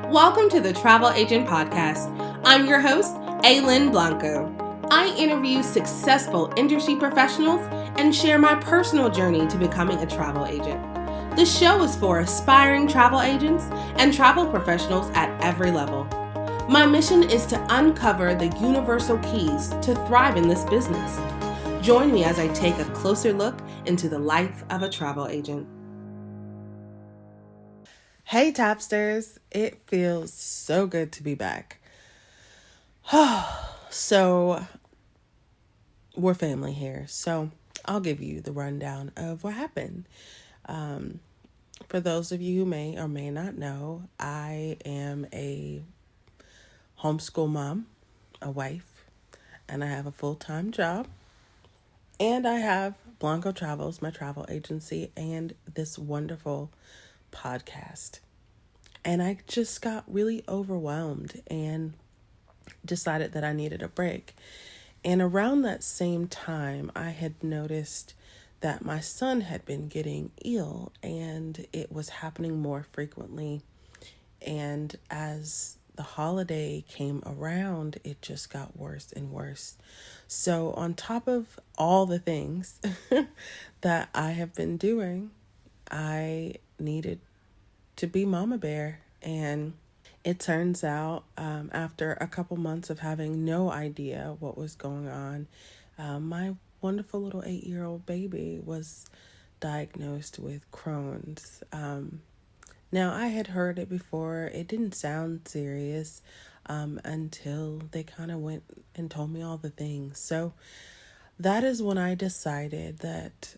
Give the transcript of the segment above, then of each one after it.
Welcome to the Travel Agent Podcast. I'm your host, Lynn Blanco. I interview successful industry professionals and share my personal journey to becoming a travel agent. The show is for aspiring travel agents and travel professionals at every level. My mission is to uncover the universal keys to thrive in this business. Join me as I take a closer look into the life of a travel agent. Hey Tapsters, it feels so good to be back. So, we're family here, so I'll give you the rundown of what happened. For those of you who may or may not know, I am a homeschool mom, a wife, and I have a full-time job. And I have Blanco Travels, my travel agency, and this wonderful podcast. And I just got really overwhelmed and decided that I needed a break. And around that same time, I had noticed that my son had been getting ill and it was happening more frequently. And as the holiday came around, it just got worse and worse. So on top of all the things that I have been doing, I needed to be mama bear. And it turns out after a couple months of having no idea what was going on, my wonderful little 8-year-old baby was diagnosed with Crohn's. Now, I had heard it before. It didn't sound serious until they kind of went and told me all the things. So that is when I decided that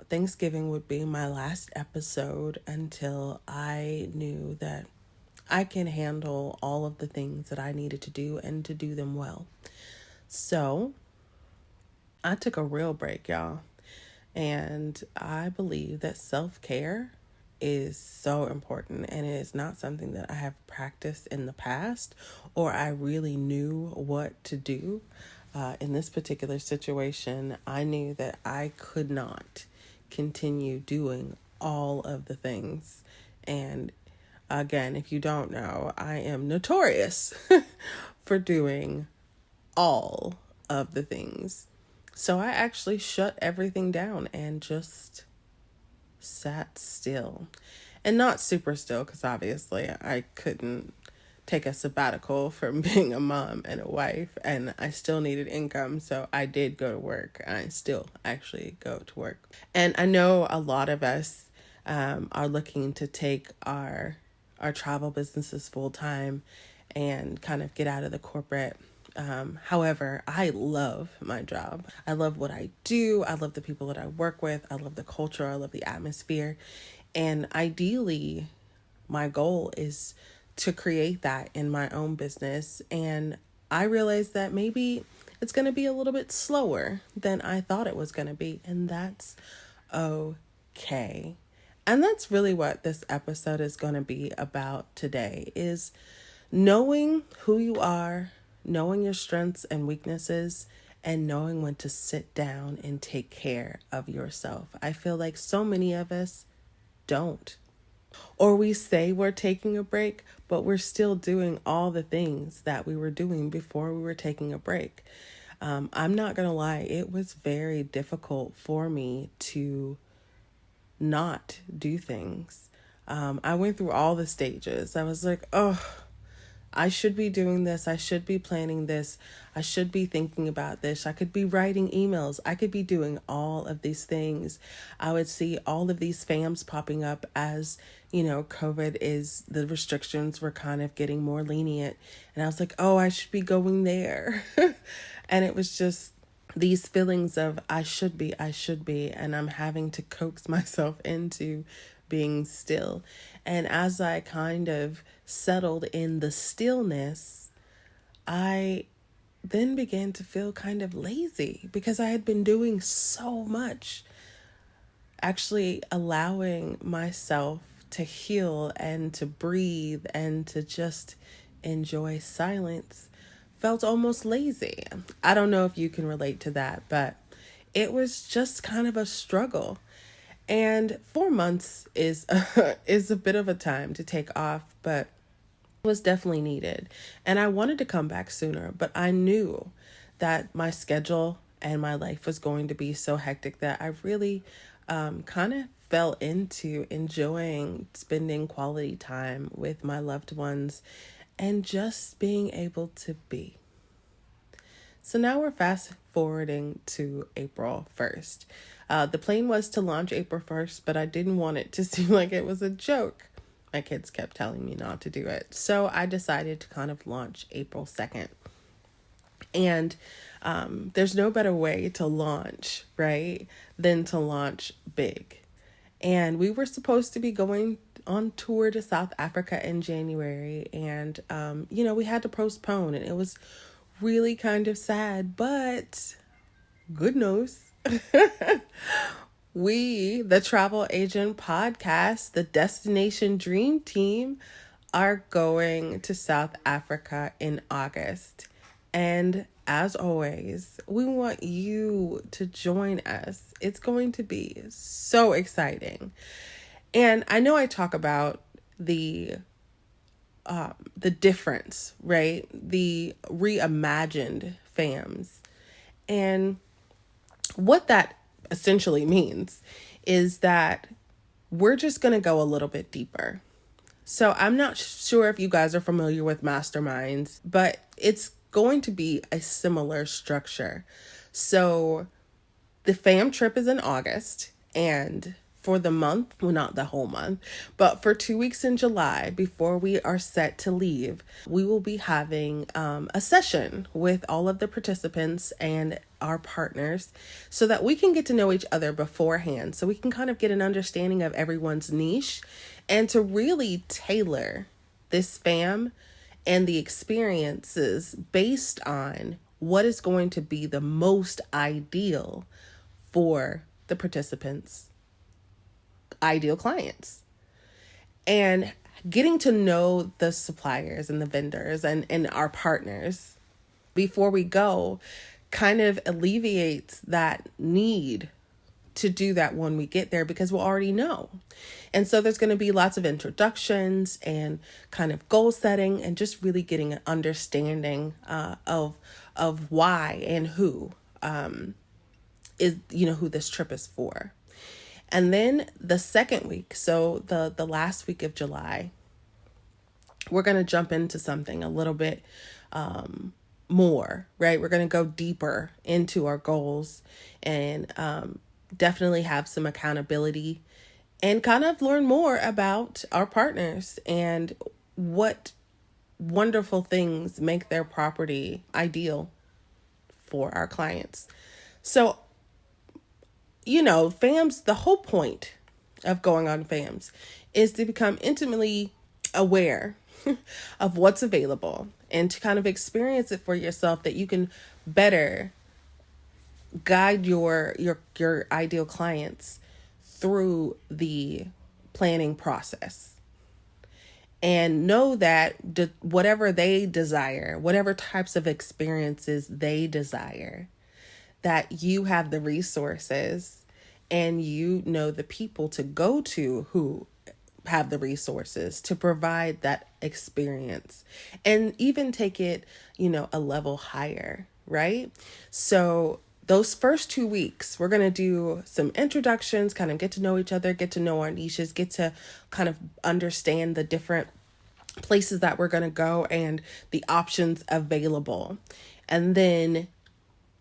Thanksgiving would be my last episode until I knew that I can handle all of the things that I needed to do and to do them well. So I took a real break, y'all. And I believe that self-care is so important, and it is not something that I have practiced in the past or I really knew what to do. In this particular situation, I knew that I could not continue doing all of the things. And again, if you don't know, I am notorious for doing all of the things. So I actually shut everything down and just sat still. And not super still, because obviously I couldn't take a sabbatical from being a mom and a wife, and I still needed income, so I did go to work, and I still actually go to work. And I know a lot of us are looking to take our travel businesses full-time and kind of get out of the corporate. However, I love my job. I love what I do. I love the people that I work with. I love the culture. I love the atmosphere. And ideally, my goal is to create that in my own business. And I realized that maybe it's going to be a little bit slower than I thought it was going to be. And that's okay. And that's really what this episode is going to be about today, is knowing who you are, knowing your strengths and weaknesses, and knowing when to sit down and take care of yourself. I feel like so many of us don't. Or we say we're taking a break, but we're still doing all the things that we were doing before we were taking a break. I'm not going to lie, it was very difficult for me to not do things. I went through all the stages. I was like, oh, I should be doing this. I should be planning this. I should be thinking about this. I could be writing emails. I could be doing all of these things. I would see all of these FAMs popping up as, the restrictions were kind of getting more lenient. And I was like, oh, I should be going there. And it was just these feelings of I should be, and I'm having to coax myself into being still. And as I kind of settled in the stillness, I then began to feel kind of lazy because I had been doing so much. Actually allowing myself to heal and to breathe and to just enjoy silence felt almost lazy. I don't know if you can relate to that, but it was just kind of a struggle. And 4 months is a bit of a time to take off, but was definitely needed. And I wanted to come back sooner, but I knew that my schedule and my life was going to be so hectic that I really kind of fell into enjoying spending quality time with my loved ones and just being able to be. So now we're fast forwarding to April 1st. The plan was to launch April 1st, but I didn't want it to seem like it was a joke. My kids kept telling me not to do it. So I decided to kind of launch April 2nd. And there's no better way to launch, right, than to launch big. And we were supposed to be going on tour to South Africa in January. And, we had to postpone, and it was really kind of sad, but good news. We, the Travel Agent Podcast, the Destination Dream Team, are going to South Africa in August. And as always, we want you to join us. It's going to be so exciting. And I know I talk about the difference, right? The reimagined FAMs. And what that essentially means is that we're just going to go a little bit deeper. So I'm not sure if you guys are familiar with masterminds, but it's going to be a similar structure. So the FAM trip is in August, and for the month, well, not the whole month, but for 2 weeks in July, before we are set to leave, we will be having a session with all of the participants and our partners so that we can get to know each other beforehand, so we can kind of get an understanding of everyone's niche and to really tailor this FAM and the experiences based on what is going to be the most ideal for the participants' ideal clients. And getting to know the suppliers and the vendors and our partners before we go kind of alleviates that need to do that when we get there, because we'll already know. And so there's going to be lots of introductions and kind of goal setting and just really getting an understanding of why and who is, who this trip is for. And then the second week, so the last week of July, we're going to jump into something a little bit more, right? We're going to go deeper into our goals and definitely have some accountability and kind of learn more about our partners and what wonderful things make their property ideal for our clients. So, FAMs, the whole point of going on FAMs is to become intimately aware of what's available and to kind of experience it for yourself, that you can better guide your ideal clients through the planning process. And know that whatever they desire, whatever types of experiences they desire, that you have the resources and the people to go to who have the resources to provide that experience and even take it, a level higher, right? So those first 2 weeks, we're going to do some introductions, kind of get to know each other, get to know our niches, get to kind of understand the different places that we're going to go and the options available. And then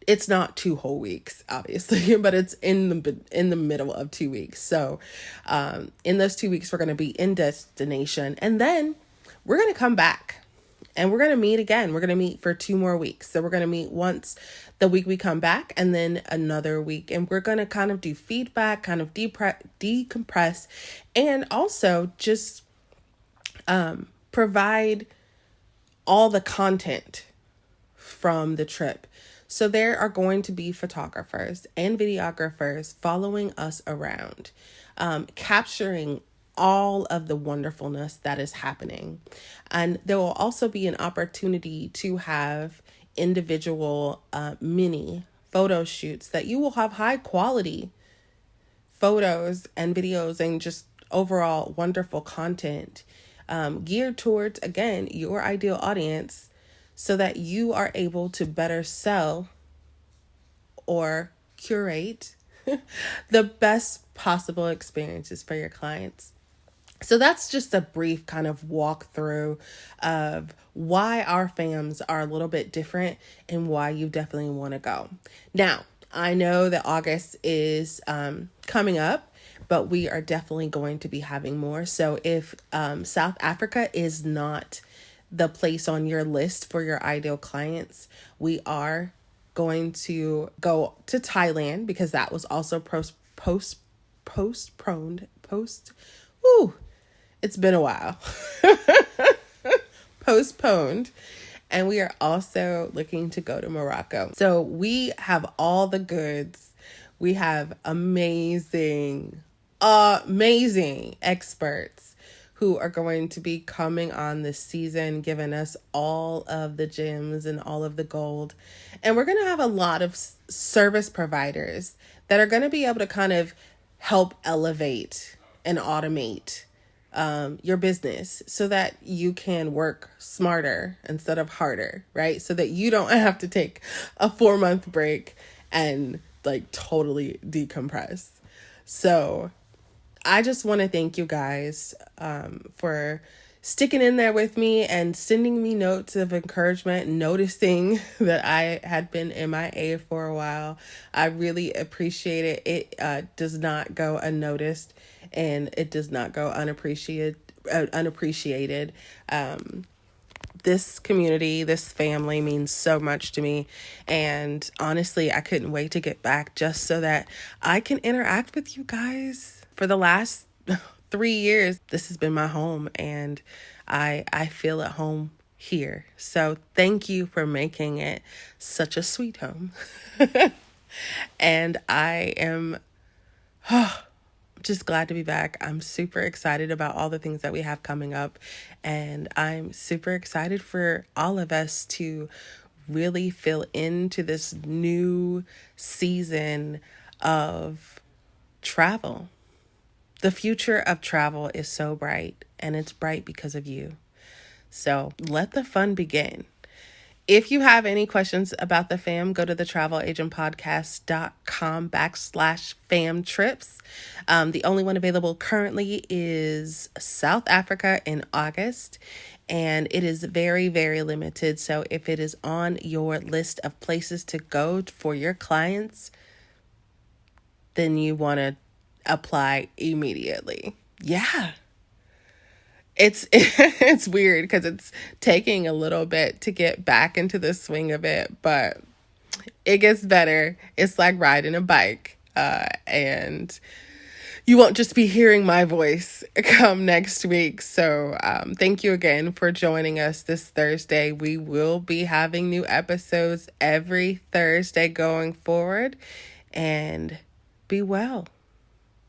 it's not 2 whole weeks, obviously, but it's in the middle of 2 weeks. So in those 2 weeks, we're going to be in destination, and then we're going to come back and we're going to meet again. We're going to meet for 2 more weeks. So we're going to meet once the week we come back and then another week. And we're going to kind of do feedback, kind of decompress, and also just provide all the content from the trip. So there are going to be photographers and videographers following us around, capturing all of the wonderfulness that is happening. And there will also be an opportunity to have individual mini photo shoots that you will have high quality photos and videos and just overall wonderful content geared towards, again, your ideal audience so that you are able to better sell or curate the best possible experiences for your clients. So that's just a brief kind of walkthrough of why our FAMs are a little bit different and why you definitely want to go. Now, I know that August is coming up, but we are definitely going to be having more. So if South Africa is not the place on your list for your ideal clients, we are going to go to Thailand because that was also it's been a while. Postponed. And we are also looking to go to Morocco. So we have all the goods. We have amazing experts who are going to be coming on this season, giving us all of the gems and all of the gold. And we're going to have a lot of service providers that are going to be able to kind of help elevate and automate your business so that you can work smarter instead of harder, right? So that you don't have to take a 4-month break and like totally decompress. So I just want to thank you guys for sticking in there with me and sending me notes of encouragement, noticing that I had been MIA for a while. I really appreciate it. It does not go unnoticed and it does not go unappreciated. This community, this family means so much to me. And honestly, I couldn't wait to get back just so that I can interact with you guys. For the last 3 years, this has been my home and I feel at home here. So thank you for making it such a sweet home. And I am just glad to be back. I'm super excited about all the things that we have coming up. And I'm super excited for all of us to really fill into this new season of travel. The future of travel is so bright, and it's bright because of you. So let the fun begin. If you have any questions about the fam, go to the travelagentpodcast.com/fam trips. The only one available currently is South Africa in August, and it is very, very limited. So if it is on your list of places to go for your clients, then you want to apply immediately. Yeah. It's weird because it's taking a little bit to get back into the swing of it, but it gets better. It's like riding a bike, and you won't just be hearing my voice come next week. So thank you again for joining us this Thursday. We will be having new episodes every Thursday going forward, and be well.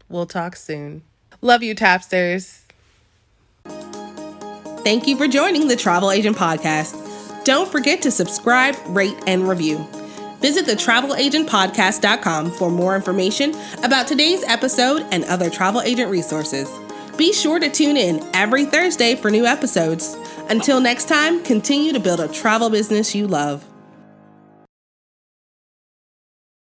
We'll talk soon. Love you, Tapsters. Thank you for joining the Travel Agent Podcast. Don't forget to subscribe, rate, and review. Visit thetravelagentpodcast.com for more information about today's episode and other travel agent resources. Be sure to tune in every Thursday for new episodes. Until next time, continue to build a travel business you love.